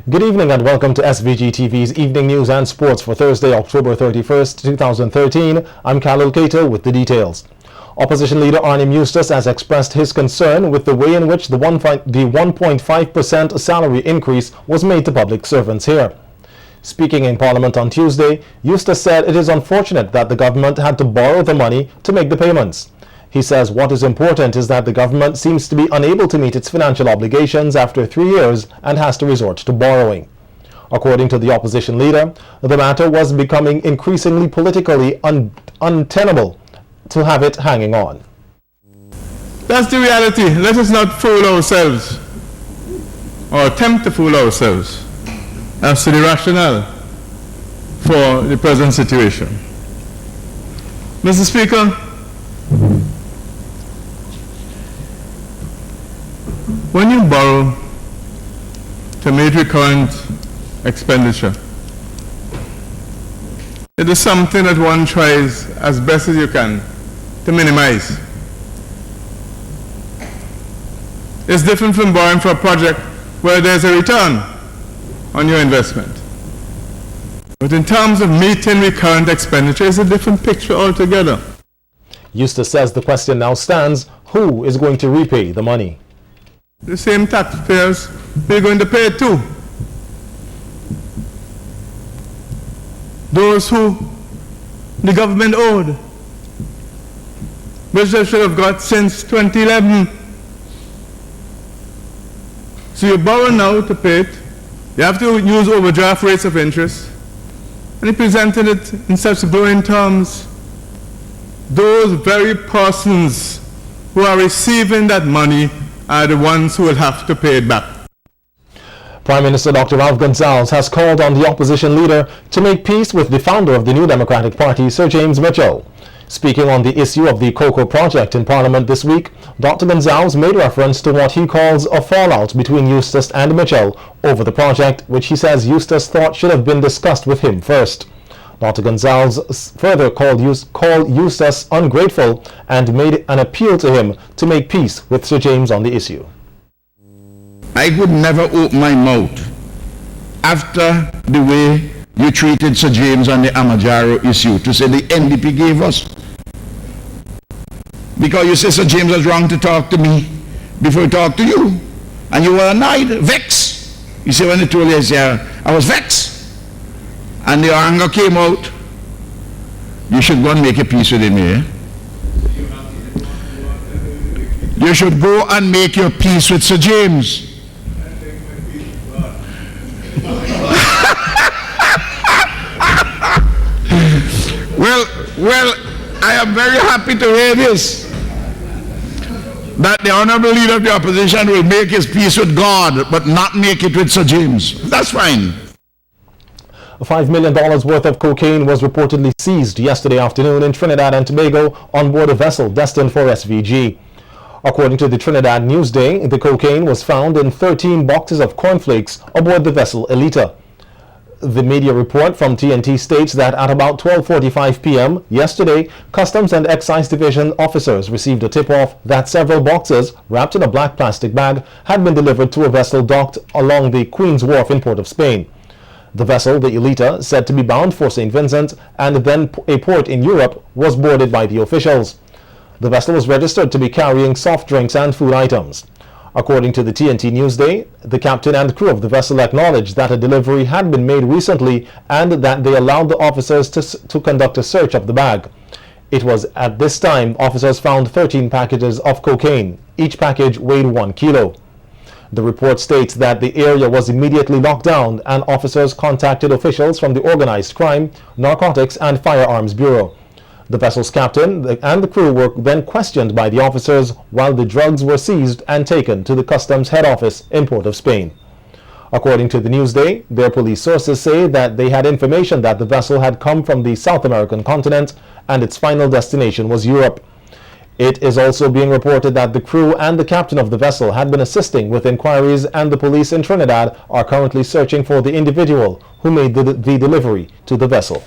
Good evening and welcome to SVG-TV's Evening News and Sports for Thursday, October 31st, 2013. I'm Khalil Kato with the details. Opposition leader Arnim Eustace has expressed his concern with the way in which the 1.5% salary increase was made to public servants here. Speaking in Parliament on Tuesday, Eustace said it is unfortunate that the government had to borrow the money to make the payments. He says what is important is that the government seems to be unable to meet its financial obligations after 3 years and has to resort to borrowing. According to the opposition leader, the matter was becoming increasingly politically untenable to have it hanging on. That's the reality. Let us not fool ourselves or attempt to fool ourselves as to the rationale for the present situation. Mr. Speaker, when you borrow to meet recurrent expenditure, it is something that one tries as best as you can to minimize. It's different from borrowing for a project where there's a return on your investment. But in terms of meeting recurrent expenditure, it's a different picture altogether. Eustace says the question now stands, who is going to repay the money? The same taxpayers we're going to pay too. Those who the government owed, which they should have got since 2011. So you borrow now to pay it. You have to use overdraft rates of interest. And he presented it in such glowing terms. Those very persons who are receiving that money are the ones who will have to pay it back. Prime Minister Dr. Ralph Gonsalves has called on the opposition leader to make peace with the founder of the New Democratic Party, Sir James Mitchell. Speaking on the issue of the Cocoa Project in Parliament this week, Dr. Gonsalves made reference to what he calls a fallout between Eustace and Mitchell over the project, which he says Eustace thought should have been discussed with him first. Dr. Gonsalves further called Eustace ungrateful and made an appeal to him to make peace with Sir James on the issue. I would never open my mouth after the way you treated Sir James on the Amajaro issue to say the NDP gave us. Because you say Sir James was wrong to talk to me before he talked to you. And you were annoyed, vexed. You say when he told you, I was vexed. And the anger came out. You should go and make a peace with him here. You should go and make your peace with Sir James. Well, I am very happy to hear this, that the honorable leader of the opposition will make his peace with God, but not make it with Sir James. That's fine. $5 million worth of cocaine was reportedly seized yesterday afternoon in Trinidad and Tobago on board a vessel destined for SVG. According to the Trinidad Newsday, the cocaine was found in 13 boxes of cornflakes aboard the vessel Elita. The media report from TNT states that at about 12:45 p.m. yesterday, Customs and Excise Division officers received a tip-off that several boxes, wrapped in a black plastic bag, had been delivered to a vessel docked along the Queen's Wharf in Port of Spain. The vessel, the Elita, said to be bound for St. Vincent and then a port in Europe, was boarded by the officials. The vessel was registered to be carrying soft drinks and food items. According to the TNT Newsday, the captain and crew of the vessel acknowledged that a delivery had been made recently and that they allowed the officers to conduct a search of the bag. It was at this time officers found 13 packages of cocaine. Each package weighed 1 kilo. The report states that the area was immediately locked down and officers contacted officials from the Organized Crime, Narcotics and Firearms Bureau. The vessel's captain and the crew were then questioned by the officers while the drugs were seized and taken to the customs head office in Port of Spain. According to the Newsday, their police sources say that they had information that the vessel had come from the South American continent and its final destination was Europe. It is also being reported that the crew and the captain of the vessel had been assisting with inquiries, and the police in Trinidad are currently searching for the individual who made the delivery to the vessel.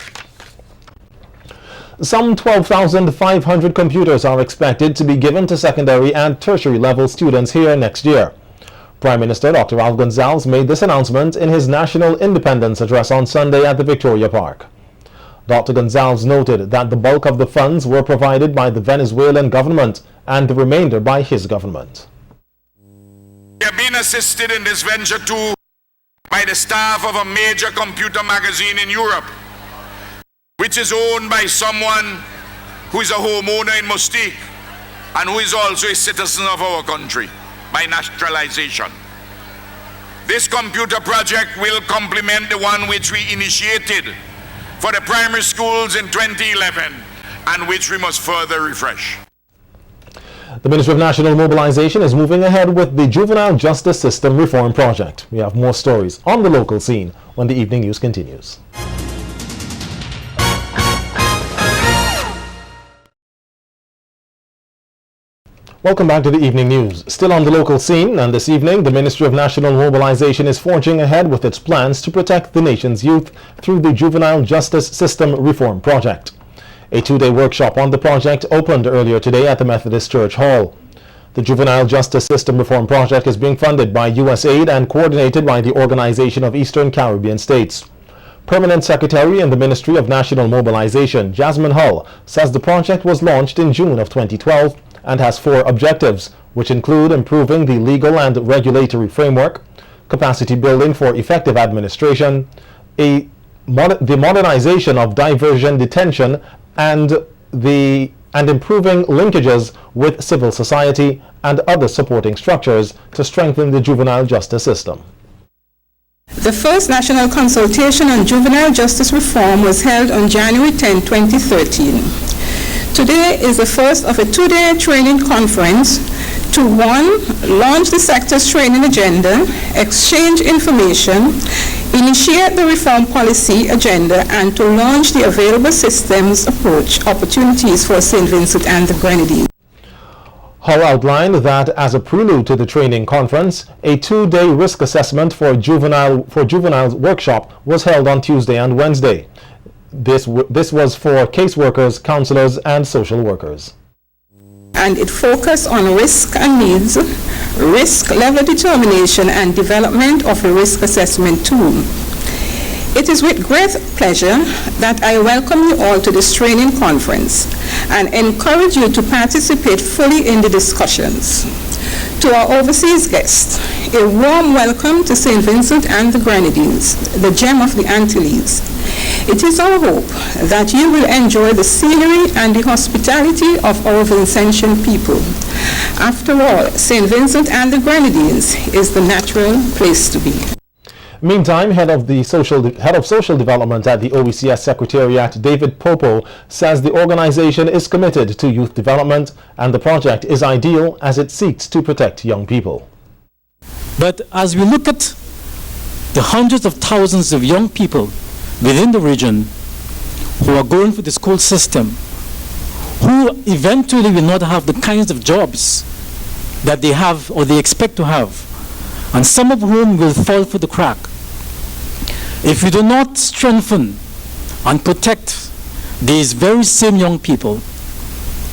Some 12,500 computers are expected to be given to secondary and tertiary level students here next year. Prime Minister Dr. Al Gonzalez made this announcement in his National Independence Address on Sunday at the Victoria Park. Dr. Gonzalez noted that the bulk of the funds were provided by the Venezuelan government and the remainder by his government. We have been assisted in this venture too by the staff of a major computer magazine in Europe, which is owned by someone who is a homeowner in Mustique and who is also a citizen of our country by naturalization. This computer project will complement the one which we initiated for the primary schools in 2011 and which we must further refresh. The Ministry of National Mobilization is moving ahead with the Juvenile Justice System Reform Project. We have more stories on the local scene when the evening news continues. Welcome back to the evening news. Still on the local scene, and this evening the Ministry of National Mobilization is forging ahead with its plans to protect the nation's youth through the Juvenile Justice System Reform Project. A two-day workshop on the project opened earlier today at the Methodist Church Hall. The Juvenile Justice System Reform Project is being funded by USAID and coordinated by the Organization of Eastern Caribbean States. Permanent Secretary in the Ministry of National Mobilization, Jasmine Hull, says the project was launched in June of 2012 and has 4 objectives, which include improving the legal and regulatory framework, capacity building for effective administration, the modernization of diversion detention, and improving linkages with civil society and other supporting structures to strengthen the juvenile justice system. The first national consultation on juvenile justice reform was held on January 10, 2013. Today is the first of a 2-day training conference to 1. Launch the sector's training agenda, exchange information, initiate the reform policy agenda, and to launch the available systems approach opportunities for St. Vincent and the Grenadines. Hull outlined that as a prelude to the training conference, a 2-day risk assessment for juveniles workshop was held on Tuesday and Wednesday. This was for caseworkers, counselors, and social workers. And it focused on risk and needs, risk level determination, and development of a risk assessment tool. It is with great pleasure that I welcome you all to this training conference and encourage you to participate fully in the discussions. To our overseas guests, a warm welcome to St. Vincent and the Grenadines, the gem of the Antilles. It is our hope that you will enjoy the scenery and the hospitality of our Vincentian people. After all, St. Vincent and the Grenadines is the natural place to be. Meantime, head of social development at the OECS Secretariat, David Popo, says the organization is committed to youth development and the project is ideal as it seeks to protect young people. But as we look at the hundreds of thousands of young people within the region who are going through the school system, who eventually will not have the kinds of jobs that they have or they expect to have, and some of whom will fall through the crack. If we do not strengthen and protect these very same young people,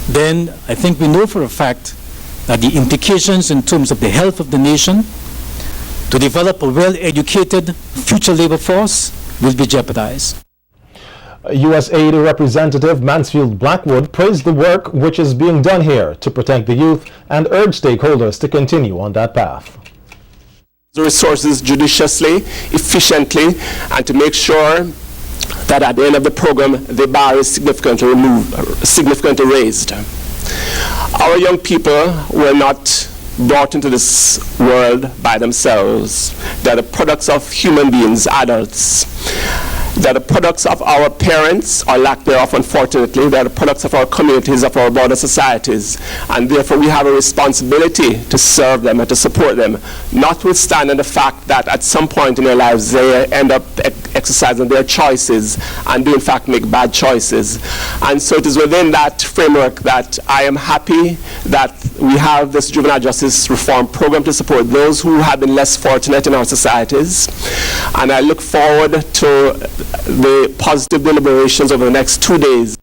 then I think we know for a fact that the implications in terms of the health of the nation to develop a well-educated future labor force will be jeopardized. USAID Representative Mansfield Blackwood praised the work which is being done here to protect the youth and urged stakeholders to continue on that path. The resources judiciously, efficiently, and to make sure that at the end of the program the bar is significantly raised. Our young people were not brought into this world by themselves. They're the products of human beings, adults. They're the products of our parents, or lack thereof, unfortunately. They're the products of our communities, of our broader societies. And therefore we have a responsibility to serve them and to support them, notwithstanding the fact that at some point in their lives they end up exercising their choices and do in fact make bad choices. And so it is within that framework that I am happy that we have this juvenile justice reform program to support those who have been less fortunate in our societies. And I look forward to the positive deliberations over the next 2 days.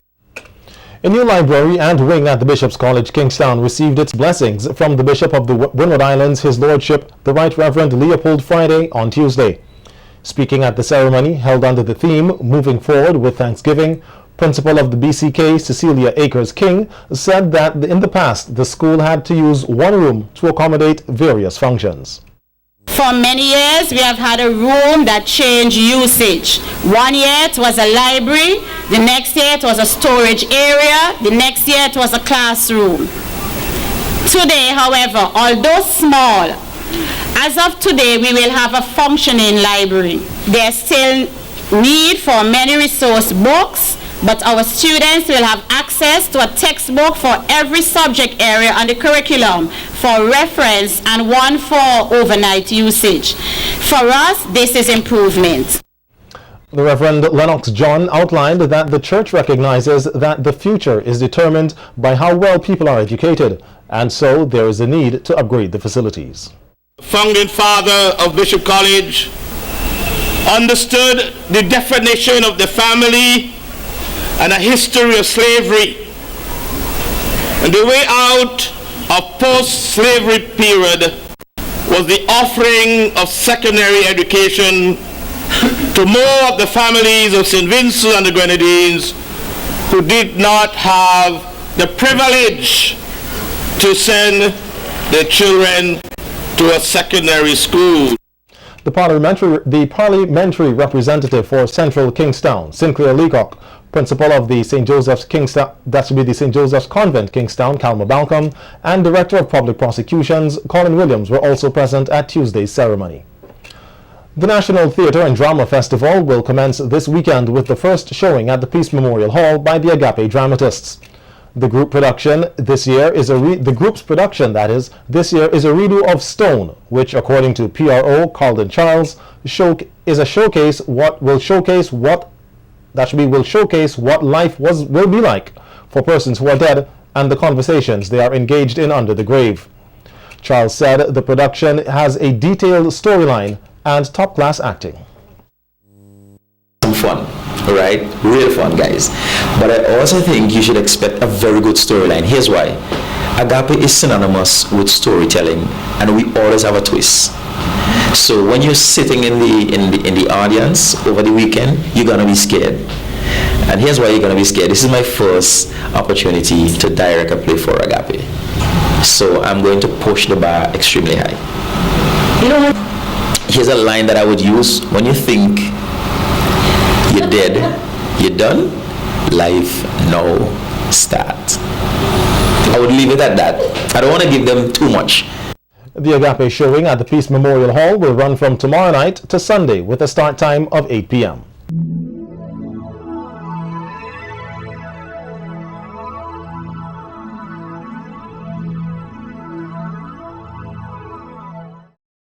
A new library and wing at the Bishop's College, Kingstown, received its blessings from the Bishop of the Windward Islands, His Lordship, the Right Reverend Leopold Friday, on Tuesday. Speaking at the ceremony held under the theme, Moving Forward with Thanksgiving, Principal of the BCK, Cecilia Akers King, said that in the past the school had to use one room to accommodate various functions. For many years, we have had a room that changed usage. One year it was a library, the next year it was a storage area, the next year it was a classroom. Today, however, although small, as of today, we will have a functioning library. There's still need for many resource books, but our students will have access to a textbook for every subject area on the curriculum for reference and one for overnight usage. For us, this is improvement. The Reverend Lennox John outlined that the church recognizes that the future is determined by how well people are educated, and so there is a need to upgrade the facilities. The founding father of Bishop College understood the definition of the family and a history of slavery. And the way out of post-slavery period was the offering of secondary education to more of the families of St. Vincent and the Grenadines who did not have the privilege to send their children to a secondary school. The parliamentary representative for Central Kingstown, Sinclair Leacock, Principal of the St. Joseph's Kingstown, that should be the St. Joseph's Convent, Kingstown, Calma Balcom, and Director of Public Prosecutions, Colin Williams, were also present at Tuesday's ceremony. The National Theatre and Drama Festival will commence this weekend with the first showing at the Peace Memorial Hall by the Agape Dramatists. The group production this year is the group's production this year is a redo of Stone, which, according to PRO Carlton Charles, will showcase what life will be like for persons who are dead and the conversations they are engaged in under the grave. Charles said the production has a detailed storyline and top-class acting. Some fun, right? Real fun, guys. But I also think you should expect a very good storyline. Here's why. Agape is synonymous with storytelling, and we always have a twist. So when you're sitting in the audience over the weekend, you're gonna be scared. And here's why you're gonna be scared. This is my first opportunity to direct a play for Agape. So I'm going to push the bar extremely high. You know what? Here's a line that I would use when you think you're dead, you're done, life now starts. I would leave it at that. I don't want to give them too much. The Agape showing at the Peace Memorial Hall will run from tomorrow night to Sunday with a start time of 8 p.m.